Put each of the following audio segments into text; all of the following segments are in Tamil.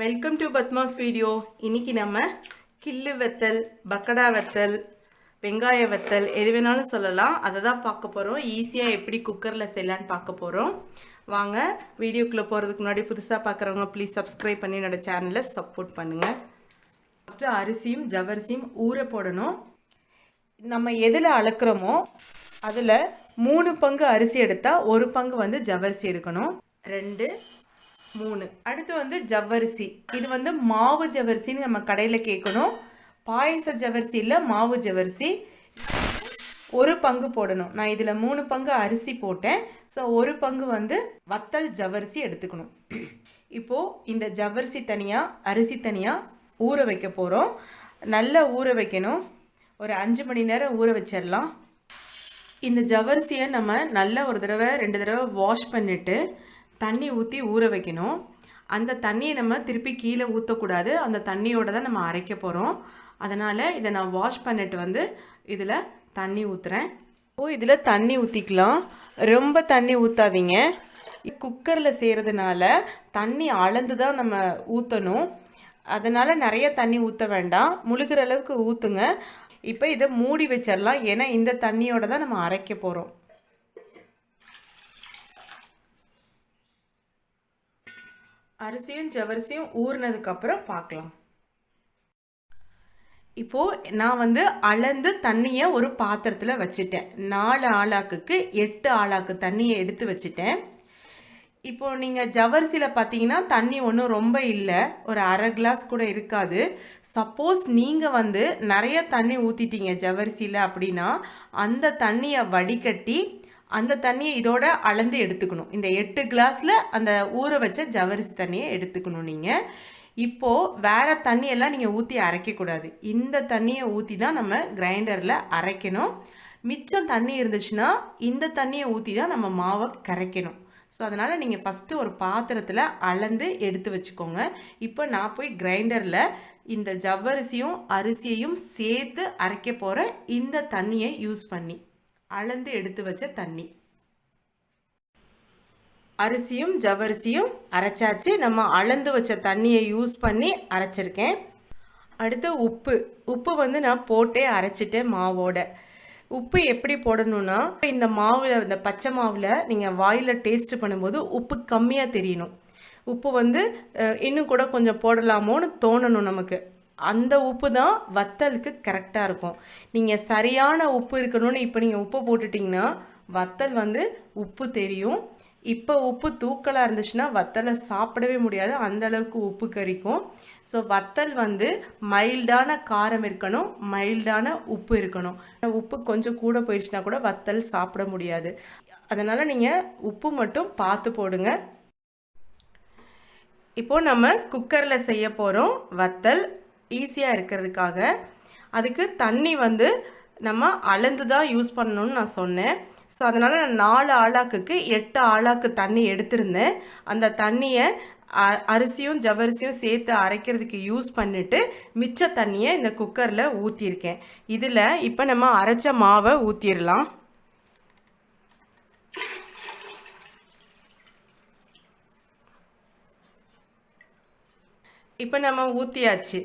Welcome to Padma'svideo. இன்னைக்கு நம்ம கில்லு வெத்தல், பக்கடா வெத்தல், வெங்காய வெத்தல் எது வேணாலும் சொல்லலாம். அதை தான் பார்க்க போகிறோம். ஈஸியாக எப்படி குக்கரில் செய்யலான்னு பார்க்க போகிறோம். வாங்க வீடியோக்குள்ளே போகிறதுக்கு முன்னாடி புதுசாக பார்க்குறவங்க ப்ளீஸ் சப்ஸ்கிரைப் பண்ணி என்னோடய சேனலை சப்போர்ட் பண்ணுங்கள். ஃபஸ்ட்டு அரிசியும் ஜவ்வரிசியும் ஊற போடணும். நம்ம எதில் அளக்குறோமோ அதில் 3 பங்கு அரிசி எடுத்தால் 1 பங்கு ஜவ்வரிசி எடுக்கணும். 2 3 அடுத்து ஜவ்வரிசி. இது மாவு ஜவ்வரிசின்னு நம்ம கடையில் கேட்கணும். பாயச ஜவ்வரிசி இல்லை, மாவு ஜவ்வரிசி. 1 பங்கு போடணும். நான் இதில் 3 பங்கு அரிசி போட்டேன். ஸோ 1 பங்கு வத்தல் ஜவ்வரிசி எடுத்துக்கணும். இப்போது இந்த ஜவ்வரிசி தனியாக அரிசி தனியாக ஊற வைக்க போகிறோம். நல்லா ஊற வைக்கணும். ஒரு 5 மணி நேரம் ஊற வச்சிடலாம். இந்த ஜவ்வரிசியை நம்ம நல்லா ஒரு தடவை 2 தடவை வாஷ் பண்ணிவிட்டு தண்ணி ஊற்றி ஊற வைக்கணும். அந்த தண்ணியை நம்ம திருப்பி கீழே ஊற்றக்கூடாது. அந்த தண்ணியோடு தான் நம்ம அரைக்க போகிறோம். அதனால் இதை நான் வாஷ் பண்ணிட்டு இதில் தண்ணி ஊற்றுறேன். இதில் தண்ணி ஊற்றிக்கலாம். ரொம்ப தண்ணி ஊற்றாதீங்க. குக்கரில் செய்கிறதுனால தண்ணி அளந்து தான் நம்ம ஊற்றணும். அதனால் நிறைய தண்ணி ஊற்ற வேண்டாம். முழுகிற அளவுக்கு ஊற்றுங்க. இப்போ இதை மூடி வச்சிடலாம். ஏன்னா இந்த தண்ணியோடு தான் நம்ம அரைக்க போகிறோம். அரிசியும் ஜவ்வரிசியும் ஊறினதுக்கப்புறம் பார்க்கலாம். இப்போது நான் அளந்து தண்ணியை ஒரு பாத்திரத்தில் வச்சுட்டேன். 4 ஆளாக்குக்கு 8 ஆளாக்கு தண்ணியை எடுத்து வச்சுட்டேன். இப்போது நீங்கள் ஜவ்வரிசியில் பார்த்தீங்கன்னா தண்ணி ஒன்றும் ரொம்ப இல்லை, ஒரு அரை கிளாஸ் கூட இருக்காது. சப்போஸ் நீங்கள் நிறைய தண்ணி ஊற்றிட்டீங்க ஜவ்வரிசியில் அப்படின்னா அந்த தண்ணியை வடிகட்டி அந்த தண்ணியை இதோட அளந்து எடுத்துக்கணும். இந்த 8 கிளாஸில் அந்த ஊற வச்ச ஜவ்வரிசி தண்ணியை எடுத்துக்கணும். நீங்கள் இப்போது வேறு தண்ணியெல்லாம் நீங்கள் ஊற்றி அரைக்கக்கூடாது. இந்த தண்ணியை ஊற்றி தான் நம்ம கிரைண்டரில் அரைக்கணும். மிச்சம் தண்ணி இருந்துச்சுன்னா இந்த தண்ணியை ஊற்றி தான் நம்ம மாவை கரைக்கணும். ஸோ அதனால் நீங்கள் ஃபஸ்ட்டு ஒரு பாத்திரத்தில் அளந்து எடுத்து வச்சுக்கோங்க. இப்போ நான் போய் கிரைண்டரில் இந்த ஜவ்வரிசியும் அரிசியையும் சேர்த்து அரைக்க போகிற இந்த தண்ணியை யூஸ் பண்ணி அளந்து எடுத்து வச்ச தண்ணி. அரிசியும் ஜவ்வரிசியும் அரைச்சாச்சு. நம்ம அளந்து வச்ச தண்ணியை யூஸ் பண்ணி அரைச்சிருக்கேன். அடுத்து உப்பு நான் போட்டே அரைச்சிட்டேன் மாவோட. உப்பு எப்படி போடணும்னா இந்த மாவில் இந்த பச்சை மாவில் நீங்கள் வாயில் டேஸ்ட் பண்ணும்போது உப்பு கம்மியாக தெரியணும். உப்பு இன்னும் கூட கொஞ்சம் போடலாமோன்னு தோணணும் நமக்கு. அந்த உப்பு தான் வத்தலுக்கு கரெக்டாக இருக்கும். நீங்கள் சரியான உப்பு இருக்கணும்னு இப்போ நீங்கள் உப்பு போட்டுட்டிங்கன்னா வத்தல் உப்பு தெரியும். இப்போ உப்பு தூக்கலாக இருந்துச்சுன்னா வத்தலை சாப்பிடவே முடியாது, அந்தளவுக்கு உப்பு கறிக்கும். ஸோ வத்தல் மைல்டான காரம் இருக்கணும், மைல்டான உப்பு இருக்கணும். உப்பு கொஞ்சம் கூட போயிடுச்சுன்னா கூட வத்தல் சாப்பிட முடியாது. அதனால் நீங்கள் உப்பு மட்டும் பார்த்து போடுங்க. இப்போது நம்ம குக்கரில் செய்ய போகிறோம் வத்தல். ஈஸியாக இருக்கிறதுக்காக அதுக்கு தண்ணி நம்ம அளந்து தான் யூஸ் பண்ணணும்னு நான் சொன்னேன். ஸோ அதனால் நான் 4 ஆளாக்குக்கு 8 ஆளாக்கு தண்ணி எடுத்திருந்தேன். அந்த தண்ணியை அரிசியும் ஜவ்வரிசியும் சேர்த்து அரைக்கிறதுக்கு யூஸ் பண்ணிவிட்டு மிச்ச தண்ணியை இந்த குக்கரில் ஊற்றிருக்கேன். இதில் இப்போ நம்ம அரைச்ச மாவை ஊற்றிடலாம். இப்போ நம்ம ஊற்றியாச்சு.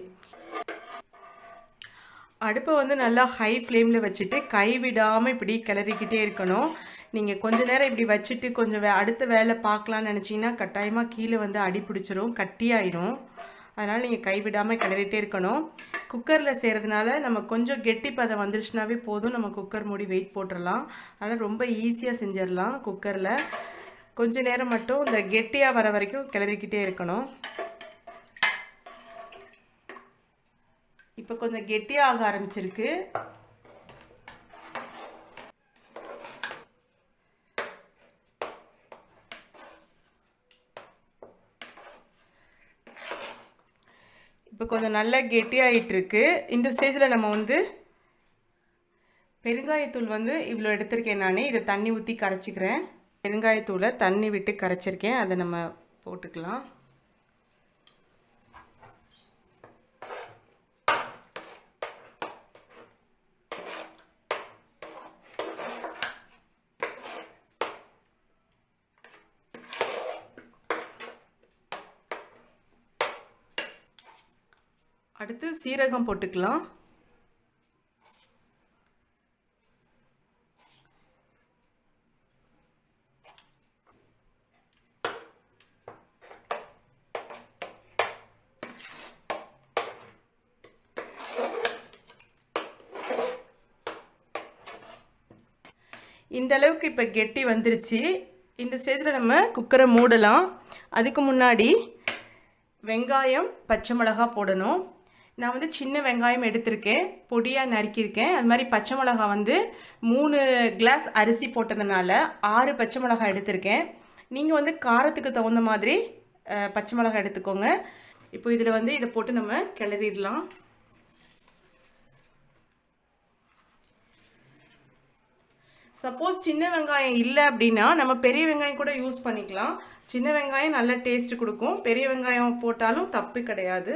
அடுப்பை நல்லா ஹை ஃப்ளேமில் வச்சுட்டு கைவிடாமல் இப்படி கிளறிக்கிட்டே இருக்கணும். நீங்கள் கொஞ்ச நேரம் இப்படி வச்சுட்டு கொஞ்சம் அடுத்த வேலை பார்க்கலான்னு நினச்சிங்கன்னா கட்டாயமாக கீழே அடி பிடிச்சிரும், கட்டியாயிரும். அதனால் நீங்கள் கைவிடாமல் கிளறிட்டே இருக்கணும். குக்கரில் செய்கிறதுனால நம்ம கொஞ்சம் கெட்டி பதம் வந்துருச்சுனாவே போதும். நம்ம குக்கர் மூடி வெயிட் போட்டுடலாம். அதனால் ரொம்ப ஈஸியாக செஞ்சிடலாம். குக்கரில் கொஞ்சம் நேரம் மட்டும் இந்த கெட்டியாக வர வரைக்கும் கிளறிக்கிட்டே இருக்கணும். இப்போ கொஞ்சம் கெட்டியாக ஆரம்பிச்சிருக்கு. இப்போ கொஞ்சம் நல்லா கெட்டியாகிட்டுருக்கு. இந்த ஸ்டேஜில் நம்ம பெருங்காயத்தூள் இவ்வளோ எடுத்திருக்கேன். நான் இதை தண்ணி ஊற்றி கரைச்சிக்கிறேன். பெருங்காயத்தூளை தண்ணி விட்டு கரைச்சிருக்கேன். அதை நம்ம போட்டுக்கலாம். அடுத்து சீரகம் போட்டுக்கலாம். இந்த அளவுக்கு இப்போ கெட்டி வந்துருச்சு. இந்த ஸ்டேஜில் நம்ம குக்கரை மூடலாம். அதுக்கு முன்னாடி வெங்காயம், பச்சை மிளகா போடணும். நான் வந்து சின்ன வெங்காயம் எடுத்திருக்கேன், பொடியாக நறுக்கியிருக்கேன். அது மாதிரி பச்சை மிளகா வந்து 3 கிளாஸ் அரிசி போட்டதுனால 6 பச்சை மிளகா எடுத்திருக்கேன். நீங்கள் வந்து காரத்துக்கு தகுந்த மாதிரி பச்சை மிளகா எடுத்துக்கோங்க. இப்போ இதில் வந்து இதை போட்டு நம்ம கிளறிடலாம். சப்போஸ் சின்ன வெங்காயம் இல்லை அப்படின்னா நம்ம பெரிய வெங்காயம் கூட யூஸ் பண்ணிக்கலாம். சின்ன வெங்காயம் நல்ல டேஸ்ட் கொடுக்கும், பெரிய வெங்காயம் போட்டாலும் தப்பு கிடையாது.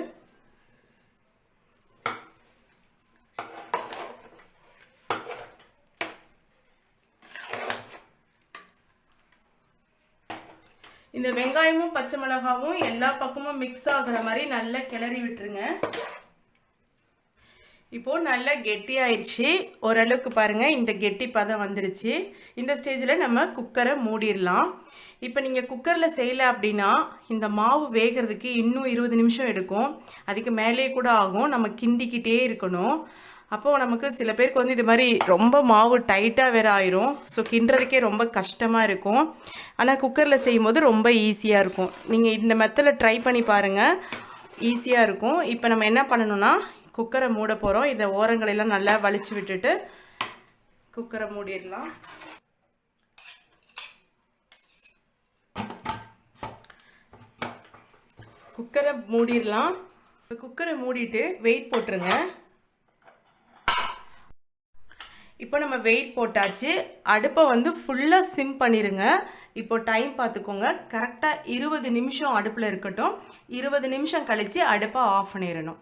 இந்த வெங்காயமும் பச்சை மிளகாவும் எல்லா பக்கமும் மிக்ஸ் ஆகுற மாதிரி நல்லா கிளறி விட்டுருங்க. இப்போது நல்லா கெட்டி ஆயிடுச்சு. ஓரளவுக்கு பாருங்கள், இந்த கெட்டி பதம் வந்துருச்சு. இந்த ஸ்டேஜில் நம்ம குக்கரை மூடிடலாம். இப்போ நீங்கள் குக்கரில் செய்யலை அப்படின்னா இந்த மாவு வேகிறதுக்கு இன்னும் 20 நிமிஷம் எடுக்கும், அதுக்கு மேலே கூட ஆகும். நம்ம கிண்டிக்கிட்டே இருக்கணும். அப்போது நமக்கு சில பேருக்கு வந்து இது மாதிரி ரொம்ப மாவு டைட்டாக வேறு ஆயிரும். ஸோ கிண்டுறதுக்கே ரொம்ப கஷ்டமாக இருக்கும். ஆனால் குக்கரில் செய்யும்போது ரொம்ப ஈஸியாக இருக்கும். நீங்கள் இந்த மெத்தடில் ட்ரை பண்ணி பாருங்கள், ஈஸியாக இருக்கும். இப்போ நம்ம என்ன பண்ணணும்னா குக்கரை மூட போகிறோம். இதை ஓரங்களெல்லாம் நல்லா வலிச்சு விட்டுட்டு குக்கரை மூடிடலாம். குக்கரை மூடிடலாம். குக்கரை மூடிட்டு வெயிட் போட்டுருங்க. இப்போ நம்ம வெயிட் போட்டாச்சு. அடுப்பை வந்து ஃபுல்லாக சிம் பண்ணிடுங்க. இப்போ டைம் பார்த்துக்கோங்க, கரெக்டாக 20 நிமிஷம் அடுப்பில் இருக்கட்டும். 20 நிமிஷம் கழித்து அடுப்பை ஆஃப் பண்ணிடணும்.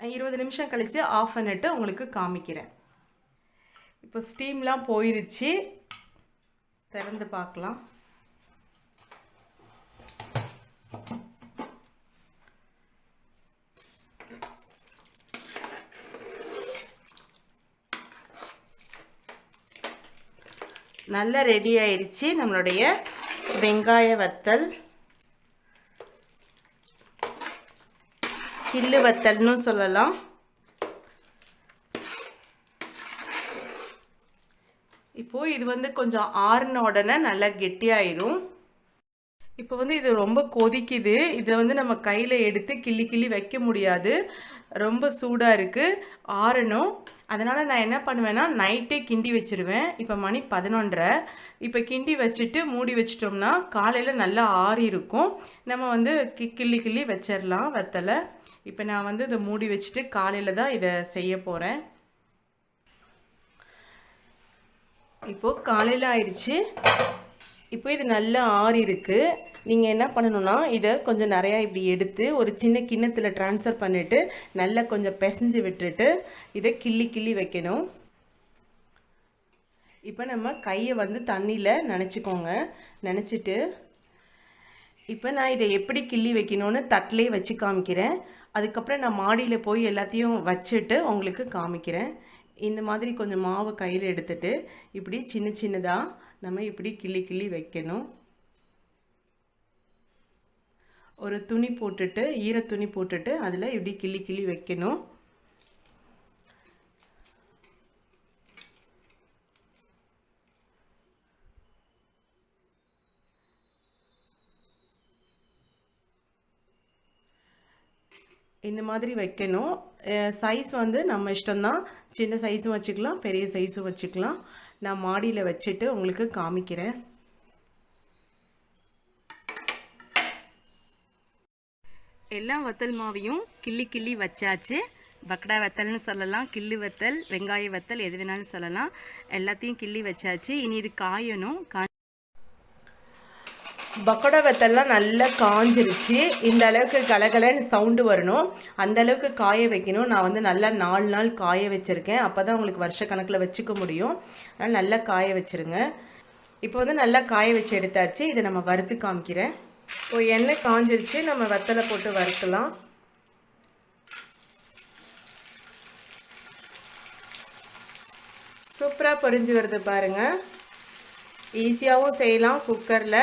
20 நிமிஷம் கழித்து ஆஃப் பண்ணிட்டு உங்களுக்கு காமிக்கிறேன். இப்போ ஸ்டீம்லாம் போயிருச்சு, திறந்து பார்க்கலாம். நல்லா ரெடி ஆயிடுச்சு நம்மளுடைய வெங்காய வத்தல், கில்லு வத்தல்னு சொல்லலாம். இப்போது இது வந்து கொஞ்சம் ஆறுன உடனே நல்லா கெட்டியாயிரும். இப்போ வந்து இது ரொம்ப கொதிக்குது. இதை வந்து நம்ம கையில் எடுத்து கிள்ளி கிள்ளி வைக்க முடியாது, ரொம்ப சூடாக இருக்குது, ஆறணும். அதனால் நான் என்ன பண்ணுவேன்னா நைட்டே கிண்டி வச்சுருவேன். இப்போ மணி 11:30. இப்போ கிண்டி வச்சுட்டு மூடி வச்சிட்டோம்னா காலையில் நல்லா ஆறி இருக்கும். நம்ம வந்து கிள்ளி கிள்ளி வச்சிடலாம் வத்தலை. இப்போ நான் வந்து இதை மூடி வச்சுட்டு காலையில் தான் இதை செய்ய போகிறேன். இப்போது காலையில் ஆயிடுச்சு. இப்போ இது நல்லா ஆறி இருக்குது. நீங்கள் என்ன பண்ணணுன்னா இதை கொஞ்சம் நிறையா இப்படி எடுத்து ஒரு சின்ன கிண்ணத்தில் ட்ரான்ஸ்ஃபர் பண்ணிவிட்டு நல்லா கொஞ்சம் பிசைஞ்சு விட்டுட்டு இதை கிள்ளி கிள்ளி வைக்கணும். இப்போ நம்ம கையை வந்து தண்ணியில் நனைச்சிக்கோங்க. நனைச்சிட்டு இப்போ நான் இதை எப்படி கிள்ளி வைக்கணும்னு தட்டிலே வச்சு காமிக்கிறேன். அதுக்கப்புறம் நான் மாடியில் போய் எல்லாத்தையும் வச்சுட்டு உங்களுக்கு காமிக்கிறேன். இந்த மாதிரி கொஞ்சம் மாவு கையில் எடுத்துட்டு இப்படி சின்ன சின்னதாக நம்ம இப்படி கிள்ளி கிள்ளி வைக்கணும். ஒரு துணி போட்டுட்டு, ஈர துணி போட்டுட்டு அதில் இப்படி கிள்ளி கிள்ளி வைக்கணும். இந்த மாதிரி வைக்கணும். சைஸ் வந்து நம்ம இஷ்டம்தான், சின்ன சைஸும் வச்சுக்கலாம், பெரிய சைஸும் வச்சுக்கலாம். நான் மாடியில் வச்சுட்டு உங்களுக்கு காமிக்கிறேன். எல்லா வத்தல் மாவையும் கிள்ளி கிள்ளி வச்சாச்சு. பக்கடா வத்தல்னு சொல்லலாம், கிள்ளு வத்தல், வெங்காய வத்தல், எது வேணாலும் சொல்லலாம். எல்லாத்தையும் கிள்ளி வச்சாச்சு. இனி இது காயணும். பக்கோடா வத்தல்லாம் நல்லா காஞ்சிருச்சு. இந்த அளவுக்கு கலகலன்னு சவுண்டு வரணும், அந்த அளவுக்கு காய வைக்கணும். நான் வந்து நல்லா 4 நாள் காய வச்சுருக்கேன். அப்போ தான் உங்களுக்கு வருஷ கணக்கில் வச்சுக்க முடியும். அதனால் நல்லா காய வச்சுருங்க. இப்போ வந்து நல்லா காய வச்சு எடுத்தாச்சு. இதை நம்ம வறுத்து காமிக்கிறேன். எண்ணெய் காஞ்சிருச்சு, நம்ம வத்தலை போட்டு வறுக்கலாம். சூப்பராக பொரிஞ்சு வருது பாருங்கள். ஈஸியாகவும் செய்யலாம் குக்கரில்.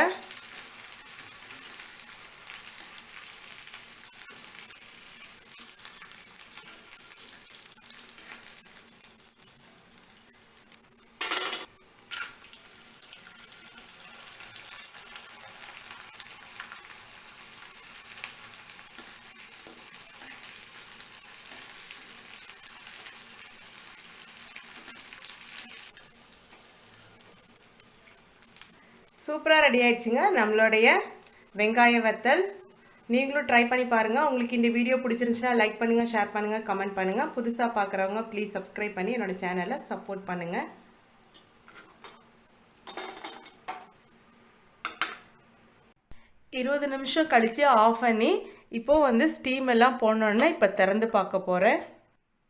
சூப்பராக ரெடி ஆயிடுச்சுங்க நம்மளுடைய வெங்காய வத்தல். நீங்களும் ட்ரை பண்ணி பாருங்கள். உங்களுக்கு இந்த வீடியோ பிடிச்சிருந்துச்சுன்னா லைக் பண்ணுங்கள், ஷேர் பண்ணுங்கள், கமெண்ட் பண்ணுங்கள். புதுசாக பார்க்குறவங்க ப்ளீஸ் சப்ஸ்கிரைப் பண்ணி என்னோடய சேனலை சப்போர்ட் பண்ணுங்கள். இருபது நிமிஷம் கழித்து ஆஃப் பண்ணி இப்போது ஸ்டீம் எல்லாம் போனோன்னே இப்போ திறந்து பார்க்க போகிறேன்.